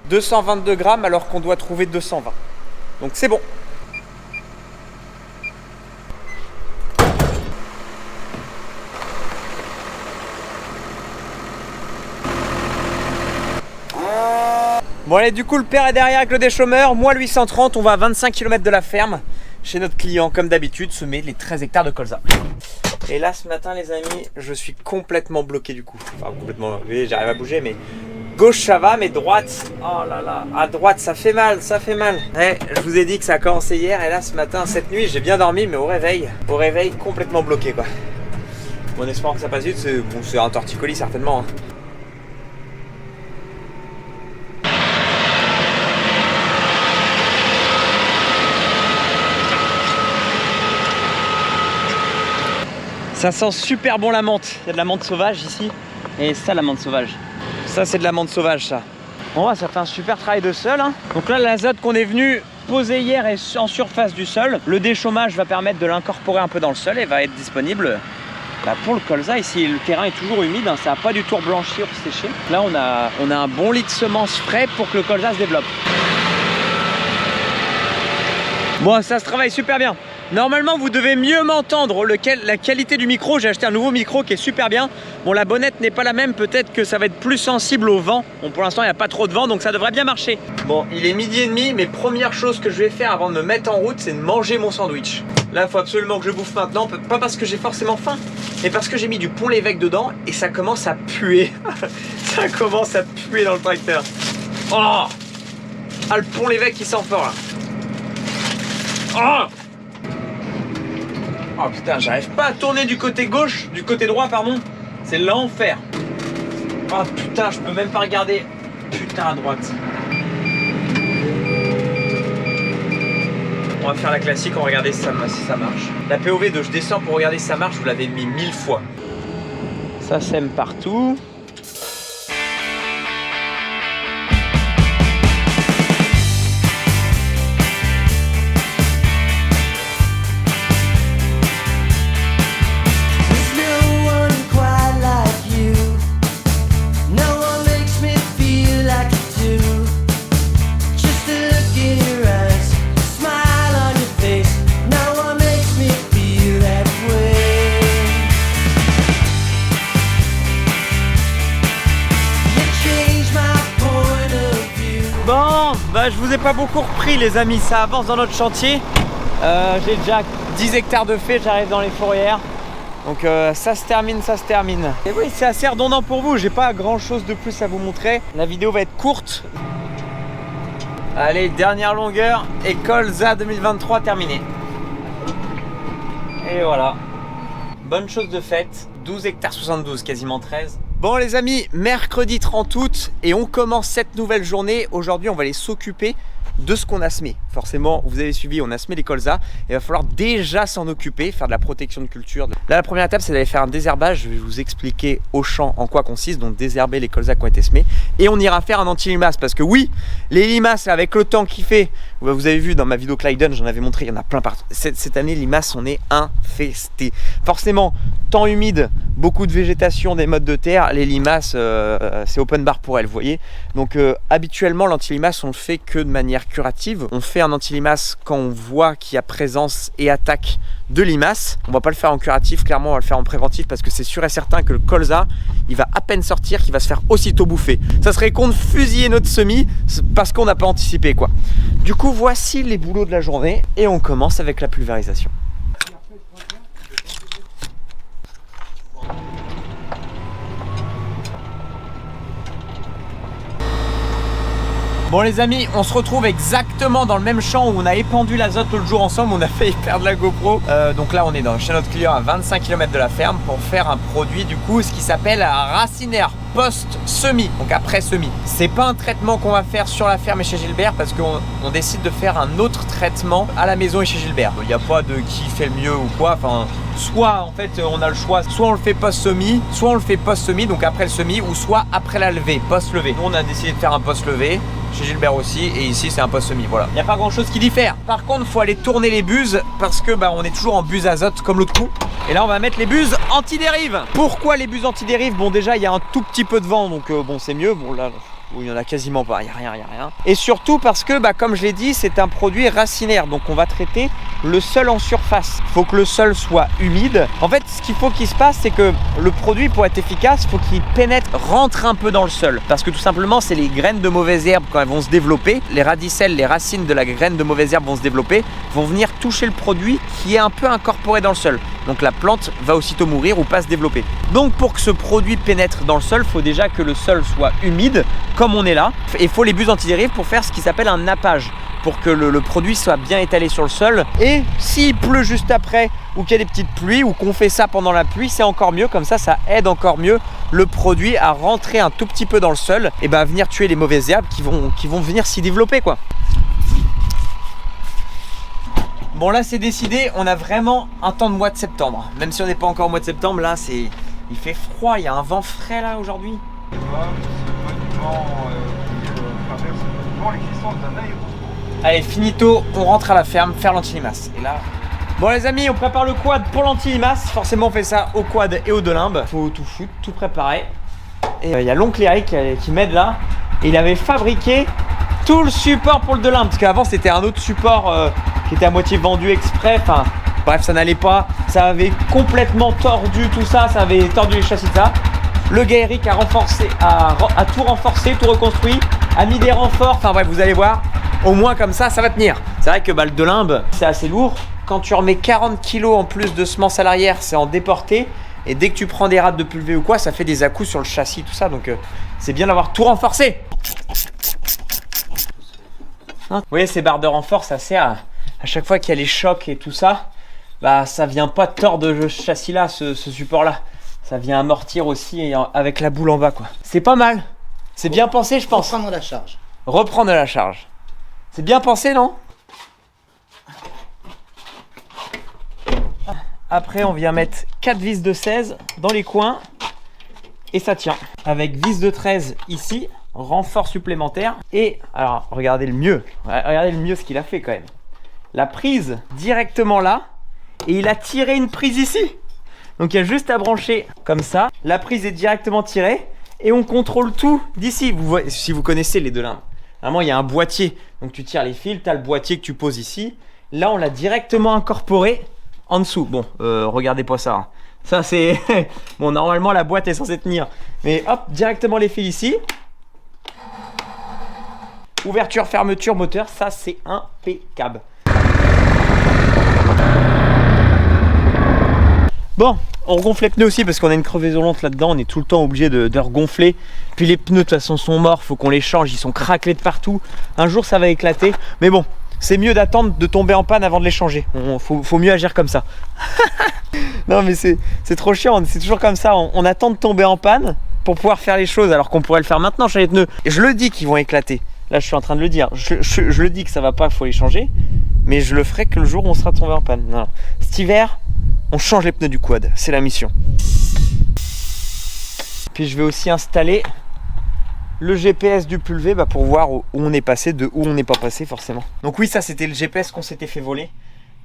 222 grammes alors qu'on doit trouver 220. Donc c'est bon. Bon allez, du coup le père est derrière avec le déchômeur, moi le 830, on va à 25 km de la ferme chez notre client comme d'habitude semer les 13 hectares de colza. Et là ce matin les amis, je suis complètement bloqué du coup. Enfin complètement, oui, j'arrive à bouger mais gauche ça va mais droite, oh là là, à droite ça fait mal, ça fait mal. Ouais, je vous ai dit que ça a commencé hier et là ce matin, cette nuit j'ai bien dormi mais au réveil complètement bloqué quoi. Bon, en espérant que ça passe vite, c'est un torticolis certainement. Hein. Ça sent super bon la menthe. Il y a de la menthe sauvage ici. Et ça, la menthe sauvage. Ça, c'est de la menthe sauvage, ça. Bon, ça fait un super travail de sol. Hein. Donc là, l'azote qu'on est venu poser hier est en surface du sol. Le déchômage va permettre de l'incorporer un peu dans le sol et va être disponible pour le colza. Ici, le terrain est toujours humide. Hein. Ça n'a pas du tout reblanchi ou séché. Là, on a un bon lit de semences frais pour que le colza se développe. Bon, ça se travaille super bien. Normalement, vous devez mieux m'entendre. La qualité du micro, j'ai acheté un nouveau micro qui est super bien. Bon, la bonnette n'est pas la même. Peut-être que ça va être plus sensible au vent. Bon, pour l'instant, il n'y a pas trop de vent, donc ça devrait bien marcher. Bon, il est 12h30, mais première chose que je vais faire avant de me mettre en route, c'est de manger mon sandwich. Là, il faut absolument que je bouffe maintenant. Pas parce que j'ai forcément faim, mais parce que j'ai mis du pont l'évêque dedans et ça commence à puer. Ça commence à puer dans le tracteur. Oh! Ah, le pont l'évêque qui sent fort là. Oh! Oh putain, j'arrive pas à tourner du côté gauche, du côté droit pardon. C'est l'enfer. Oh putain, je peux même pas regarder. Putain à droite. On va faire la classique, on va regarder si ça marche. La POV de je descends pour regarder si ça marche, vous l'avez mis 1000 fois. Ça sème partout. Bon, bah je vous ai pas beaucoup repris les amis, ça avance dans notre chantier. J'ai déjà 10 hectares de fait, j'arrive dans les fourrières. Donc ça se termine, ça se termine. Et oui, c'est assez redondant pour vous, j'ai pas grand chose de plus à vous montrer. La vidéo va être courte. Allez, dernière longueur et colza 2023 terminé. Et voilà. Bonne chose de faite, 12 hectares 72, quasiment 13. Bon les amis, mercredi 30 août et on commence cette nouvelle journée. Aujourd'hui on va aller s'occuper de ce qu'on a semé. Forcément, vous avez suivi, on a semé les colzas. Il va falloir déjà s'en occuper, faire de la protection de culture. Là, la première étape, c'est d'aller faire un désherbage. Je vais vous expliquer au champ en quoi consiste. Donc, désherber les colzas qui ont été semés. Et on ira faire un anti-limace. Parce que oui, les limaces, avec le temps qu'il fait, vous avez vu dans ma vidéo Clyden, j'en avais montré, il y en a plein partout. Cette année, les limaces, on est infestés. Forcément, temps humide, beaucoup de végétation, des mottes de terre. Les limaces, c'est open bar pour elles, vous voyez. Donc, habituellement, l'anti-limace, on le fait que de manière curative. On fait un anti-limace quand on voit qu'il y a présence et attaque de limaces. On va pas le faire en curatif, clairement on va le faire en préventif parce que c'est sûr et certain que le colza, il va à peine sortir, qu'il va se faire aussitôt bouffer. Ça serait con de fusiller notre semis parce qu'on n'a pas anticipé quoi. Du coup voici les boulots de la journée et on commence avec la pulvérisation. Bon les amis, on se retrouve exactement dans le même champ où on a épandu l'azote l'autre jour ensemble, on a failli perdre la GoPro. Donc là on est chez notre client à 25 km de la ferme pour faire un produit du coup, ce qui s'appelle un racinaire post-semis, donc après semis. C'est pas un traitement qu'on va faire sur la ferme et chez Gilbert parce qu'on décide de faire un autre traitement à la maison et chez Gilbert. Il n'y a pas de qui fait le mieux ou quoi, enfin soit en fait on a le choix, soit on le fait post-semis, soit on le fait post-semis, donc après le semis, ou soit après la levée, post-levée. Nous on a décidé de faire un post-levée. Chez Gilbert aussi, et ici c'est un post-semis, voilà. Il n'y a pas grand chose qui diffère. Par contre, il faut aller tourner les buses parce que on est toujours en buse azote comme l'autre coup. Et là, on va mettre les buses anti-dérive. Pourquoi les buses anti-dérive? Bon, déjà, il y a un tout petit peu de vent, donc bon, c'est mieux. Bon, là, où il n'y en a quasiment pas, il n'y a rien, il n'y a rien. Et surtout parce que, comme je l'ai dit, c'est un produit racinaire, donc on va traiter le sol en surface. Il faut que le sol soit humide. En fait, ce qu'il faut qu'il se passe, c'est que le produit, pour être efficace, il faut qu'il pénètre, rentre un peu dans le sol. Parce que tout simplement, c'est les graines de mauvaises herbes, quand elles vont se développer, les radicelles, les racines de la graine de mauvaise herbe vont se développer, vont venir toucher le produit qui est un peu incorporé dans le sol. Donc la plante va aussitôt mourir ou pas se développer. Donc pour que ce produit pénètre dans le sol, il faut déjà que le sol soit humide, comme on est là. Et il faut les buts antidérives pour faire ce qui s'appelle un nappage, pour que le produit soit bien étalé sur le sol. Et s'il pleut juste après, ou qu'il y a des petites pluies, ou qu'on fait ça pendant la pluie, c'est encore mieux. Comme ça aide encore mieux le produit à rentrer un tout petit peu dans le sol et à venir tuer les mauvaises herbes qui vont venir s'y développer, quoi. Bon, là c'est décidé, on a vraiment un temps de mois de septembre. Même si on n'est pas encore au mois de septembre, là il fait froid, il y a un vent frais là aujourd'hui. Allez, finito, on rentre à la ferme faire l'antilimace. Et là... Bon les amis, on prépare le quad pour l'antilimace. Forcément on fait ça au quad et au de limbe. Faut tout foutre, tout préparer. Et il y a l'oncle Eric qui m'aide là. Et il avait fabriqué tout le support pour le de limbe. Parce qu'avant c'était un autre support qui était à moitié vendu exprès. Enfin bref, ça n'allait pas. Ça avait complètement tordu tout ça. Ça avait tordu les châssis de ça. Le gars Eric a renforcé, a tout renforcé, tout reconstruit, a mis des renforts. Enfin bref, vous allez voir. Au moins comme ça va tenir. C'est vrai que le de limbe, c'est assez lourd. Quand tu remets 40 kg en plus de semences à l'arrière, c'est en déporté. Et dès que tu prends des rades de pulvé ou quoi, ça fait des à-coups sur le châssis, tout ça. Donc c'est bien d'avoir tout renforcé. Vous voyez, ces barres de renfort, ça sert à chaque fois qu'il y a les chocs et tout ça, ça vient pas tordre ce châssis là, ce support là. Ça vient amortir aussi avec la boule en bas, quoi. C'est pas mal. C'est bien pensé, je pense. Reprendre la charge. Reprendre la charge. C'est bien pensé, non? Après, on vient mettre 4 vis de 16 dans les coins et ça tient. Avec vis de 13 ici, renfort supplémentaire. Et alors, regardez le mieux ce qu'il a fait quand même. La prise directement là et il a tiré une prise ici. Donc il y a juste à brancher comme ça. La prise est directement tirée et on contrôle tout d'ici. Vous voyez, si vous connaissez les de limbes. Vraiment, il y a un boîtier. Donc tu tires les fils, tu as le boîtier que tu poses ici. Là, on l'a directement incorporé en dessous. Bon, regardez pas ça. Hein. Ça, c'est... bon, normalement, la boîte est censée tenir. Mais hop, directement les fils ici. Ouverture, fermeture, moteur. Ça, c'est impeccable. Bon, on regonfle les pneus aussi parce qu'on a une crevaison lente là-dedans. On est tout le temps obligé de regonfler. Puis les pneus, de toute façon, sont morts. Faut qu'on les change. Ils sont craquelés de partout. Un jour, ça va éclater. Mais bon, c'est mieux d'attendre de tomber en panne avant de les changer. Faut mieux agir comme ça. Non, mais c'est trop chiant. C'est toujours comme ça. On attend de tomber en panne pour pouvoir faire les choses alors qu'on pourrait le faire maintenant, changer les pneus. Et je le dis qu'ils vont éclater. Là, je suis en train de le dire. Je le dis que ça va pas, qu'il faut les changer. Mais je le ferai que le jour où on sera tombé en panne. Non. Cet hiver, on change les pneus du quad, c'est la mission. Puis je vais aussi installer le GPS du pulvé pour voir où on est passé, de où on n'est pas passé forcément. Donc oui, ça c'était le GPS qu'on s'était fait voler.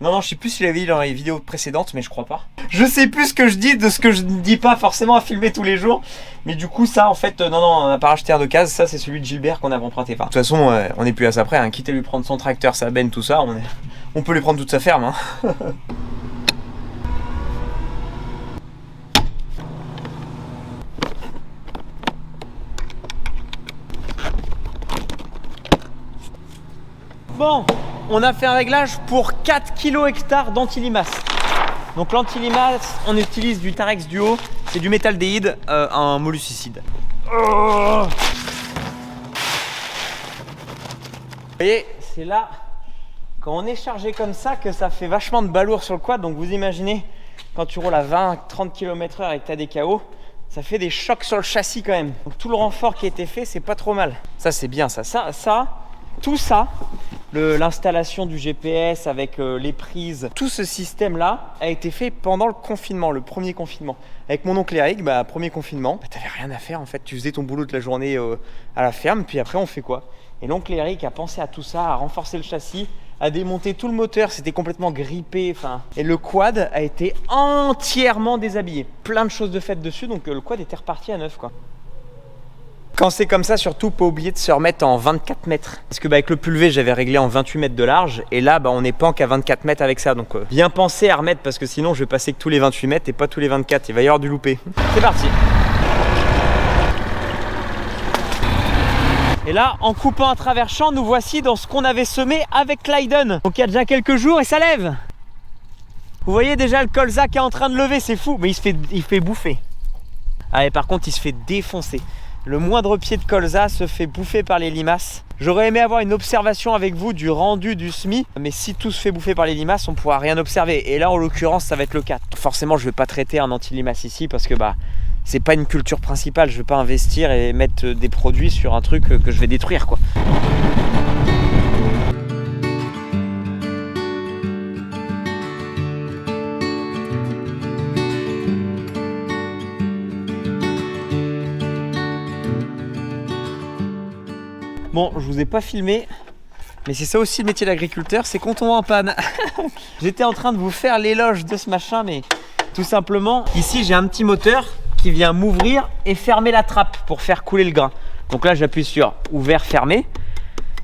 Non, je sais plus si je l'avais dit dans les vidéos précédentes, mais je crois pas. Je sais plus ce que je dis de ce que je ne dis pas forcément à filmer tous les jours. Mais du coup, ça en fait, non, on n'a pas racheté un d'occasion. Ça, c'est celui de Gilbert qu'on avait emprunté. Enfin, de toute façon, on n'est plus à ça près. Hein. Quitte à lui prendre son tracteur, sa benne, tout ça, on peut lui prendre toute sa ferme. Hein. Bon, on a fait un réglage pour 4 kg hectares d'antilimace. Donc l'antilimace, on utilise du Tarex Duo, c'est du métaldéhyde, un molluscicide. Vous voyez, c'est là, quand on est chargé comme ça, que ça fait vachement de balourd sur le quad. Donc vous imaginez, quand tu roules à 20-30 km/h avec ta DKO, ça fait des chocs sur le châssis quand même. Donc tout le renfort qui a été fait, c'est pas trop mal. Ça c'est bien, ça. Tout ça, l'installation du GPS avec les prises, tout ce système-là a été fait pendant le confinement, le premier confinement. Avec mon oncle Eric, premier confinement, t'avais rien à faire en fait. Tu faisais ton boulot de la journée à la ferme, puis après on fait quoi? Et l'oncle Eric a pensé à tout ça, à renforcer le châssis, à démonter tout le moteur, c'était complètement grippé. Et le quad a été entièrement déshabillé. Plein de choses de faites dessus, donc le quad était reparti à neuf, quoi. Quand c'est comme ça, surtout pas oublier de se remettre en 24 mètres. Parce que avec le pulvé, j'avais réglé en 28 mètres de large. Et là, on n'est pas qu'à 24 mètres avec ça. Donc bien penser à remettre parce que sinon je vais passer que tous les 28 mètres et pas tous les 24. Il va y avoir du loupé. C'est parti. Et là, en coupant un travers champ, nous voici dans ce qu'on avait semé avec Clyden. Donc il y a déjà quelques jours et ça lève. Vous voyez déjà le colza qui est en train de lever, c'est fou. Mais il fait bouffer. Ah, et par contre, il se fait défoncer. Le moindre pied de colza se fait bouffer par les limaces. J'aurais aimé avoir une observation avec vous du rendu du semis, mais si tout se fait bouffer par les limaces, on pourra rien observer. Et là, en l'occurrence, ça va être le cas. Forcément, je ne vais pas traiter un anti-limace ici parce que c'est pas une culture principale. Je ne vais pas investir et mettre des produits sur un truc que je vais détruire, quoi. Bon, je vous ai pas filmé, mais c'est ça aussi le métier d'agriculteur, c'est qu'on tombe en panne. J'étais en train de vous faire l'éloge de ce machin, mais tout simplement, ici j'ai un petit moteur qui vient m'ouvrir et fermer la trappe pour faire couler le grain. Donc là, j'appuie sur ouvert, fermé.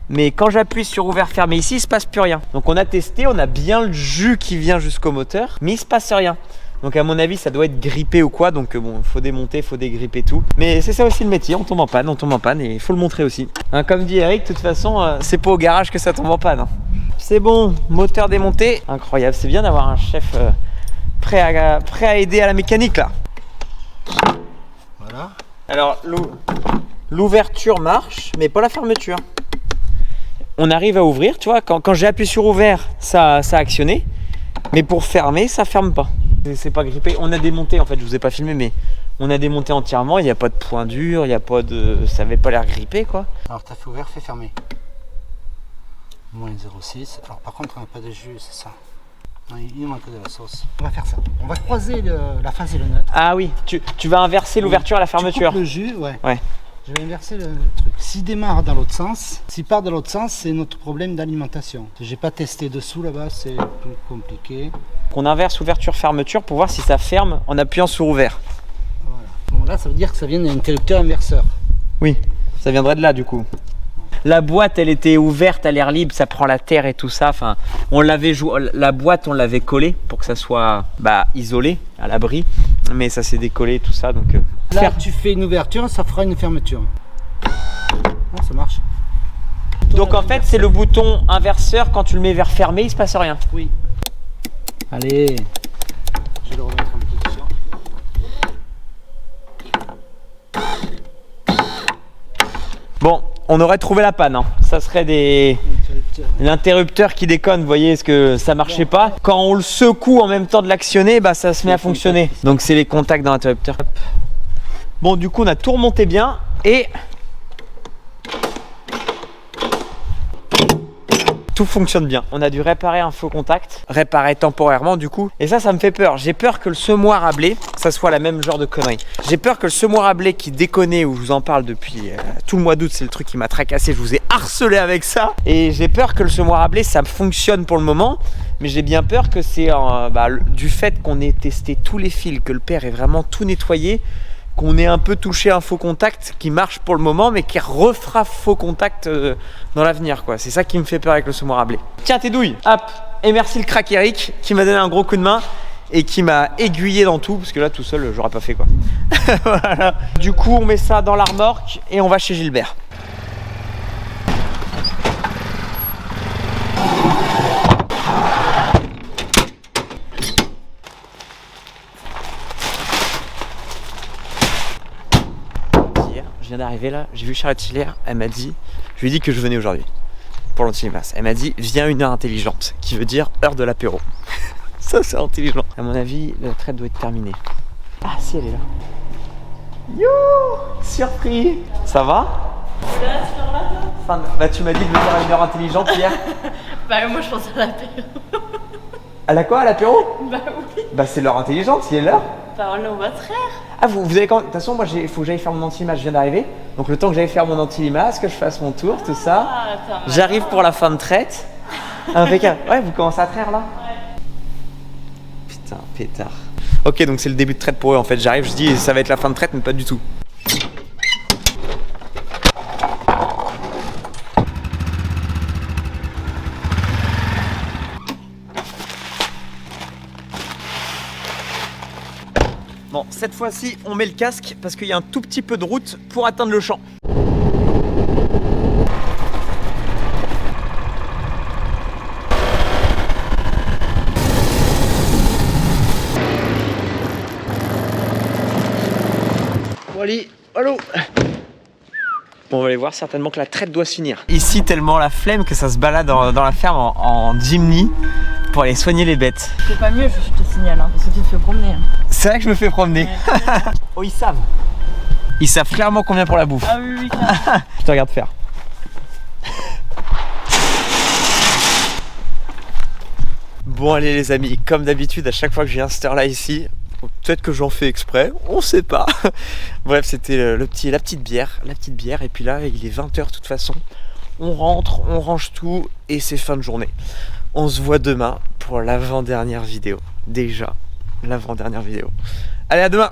Mais quand j'appuie sur ouvert, fermé ici, il se passe plus rien. Donc on a testé, on a bien le jus qui vient jusqu'au moteur, mais il se passe rien. Donc à mon avis, ça doit être grippé ou quoi. Donc bon, faut démonter, faut dégripper tout. Mais c'est ça aussi le métier, on tombe en panne et il faut le montrer aussi. Hein, comme dit Eric, de toute façon, c'est pas au garage que ça tombe en panne. Hein. C'est bon, moteur démonté. Incroyable, c'est bien d'avoir un chef prêt à aider à la mécanique là. Voilà. Alors l'ouverture marche, mais pas la fermeture. On arrive à ouvrir, tu vois, quand j'ai appuyé sur ouvert, ça a actionné. Mais pour fermer, ça ferme pas. C'est pas grippé. On a démonté, en fait, je vous ai pas filmé, mais on a démonté entièrement. Il n'y a pas de point dur, il n'y a pas de. Ça avait pas l'air grippé, quoi. Alors, tu as fait ouvert, fait fermé. Moins 0,6. Alors, par contre, on n'a pas de jus, c'est ça. Non, il manque de la sauce. On va faire ça. On va croiser la phase et le neutre. Ah oui, tu vas inverser l'ouverture à la fermeture. Tu coupes le jus, ouais. Je vais inverser le truc. S'il démarre dans l'autre sens, s'il part dans l'autre sens, c'est notre problème d'alimentation. J'ai pas testé dessous là-bas, c'est plus compliqué. On inverse ouverture-fermeture pour voir si ça ferme en appuyant sur ouvert. Voilà. Bon, là, ça veut dire que ça vient d'un interrupteur inverseur. Oui, ça viendrait de là du coup. La boîte, elle était ouverte à l'air libre, ça prend la terre et tout ça. Enfin, la boîte, on l'avait collée pour que ça soit isolé, à l'abri. Mais ça s'est décollé, tout ça. Donc, là, tu fais une ouverture, ça fera une fermeture. Ah, ça marche. Donc en fait, c'est le bouton inverseur. Quand tu le mets vers fermé, il se passe rien. Oui. Allez, je vais le remettre en position. Bon, on aurait trouvé la panne. Hein. Ça serait l'interrupteur qui déconne. Vous voyez, est-ce que ça marchait pas? Quand on le secoue en même temps de l'actionner, ça se met à fonctionner. Donc c'est les contacts dans l'interrupteur. Bon, du coup, on a tout remonté bien et tout fonctionne bien. On a dû réparer un faux contact, réparer temporairement du coup. Et ça me fait peur. J'ai peur que le semoir à blé, ça soit la même genre de connerie. J'ai peur que le semoir à blé qui déconnait, où je vous en parle depuis tout le mois d'août, c'est le truc qui m'a tracassé. Je vous ai harcelé avec ça. Et j'ai peur que le semoir à blé, ça fonctionne pour le moment. Mais j'ai bien peur que c'est du fait qu'on ait testé tous les fils, que le père ait vraiment tout nettoyé, qu'on ait un peu touché un faux contact qui marche pour le moment mais qui refera faux contact dans l'avenir quoi. C'est ça qui me fait peur avec le semoir à blé. Tiens tes douilles, hop. Et merci le crack Eric qui m'a donné un gros coup de main et qui m'a aiguillé dans tout parce que là tout seul j'aurais pas fait quoi. Voilà. Du coup on met ça dans la remorque et on va chez Gilbert. Je viens d'arriver là, j'ai vu Charlotte Schiller, elle m'a dit, je lui ai dit que je venais aujourd'hui pour l'anti-limace. Elle m'a dit, viens une heure intelligente, qui veut dire heure de l'apéro. Ça c'est intelligent. À mon avis, la traite doit être terminée. Ah si, elle est là. Yo, surpris. Ça va? Tu m'as dit de venir à une heure intelligente hier. Moi je pensais à l'apéro. À la quoi, à l'apéro? Oui. C'est l'heure intelligente, si elle est là. On est au votre frère. Ah, vous avez quand même... De toute façon, moi, il faut que j'aille faire mon anti-limace, je viens d'arriver. Donc, le temps que j'aille faire mon anti-limace, que je fasse mon tour, tout ça. J'arrive pour la fin de traite. Impeccable. Ouais, vous commencez à traire, là? Ouais. Putain, pétard. Ok, donc c'est le début de traite pour eux, en fait. J'arrive, je dis, ça va être la fin de traite, mais pas du tout. Bon, cette fois-ci, on met le casque parce qu'il y a un tout petit peu de route pour atteindre le champ. Bon, allez, allô. Bon, on va aller voir, certainement que la traite doit se finir. Ici, tellement la flemme que ça se balade dans la ferme en Jimny pour aller soigner les bêtes. C'est pas mieux, je te signale, hein, parce que tu te fais promener. Hein. C'est vrai que je me fais promener. Ouais. Oh, ils savent. Ils savent clairement combien pour la bouffe. Ah oui, oui, clairement. Je te regarde faire. Bon, allez les amis, comme d'habitude, à chaque fois que j'ai un stir là ici, peut-être que j'en fais exprès, on sait pas. Bref, c'était la petite bière, et puis là, il est 20h de toute façon. On rentre, on range tout, et c'est fin de journée. On se voit demain pour l'avant-dernière vidéo. Déjà, l'avant-dernière vidéo. Allez, à demain!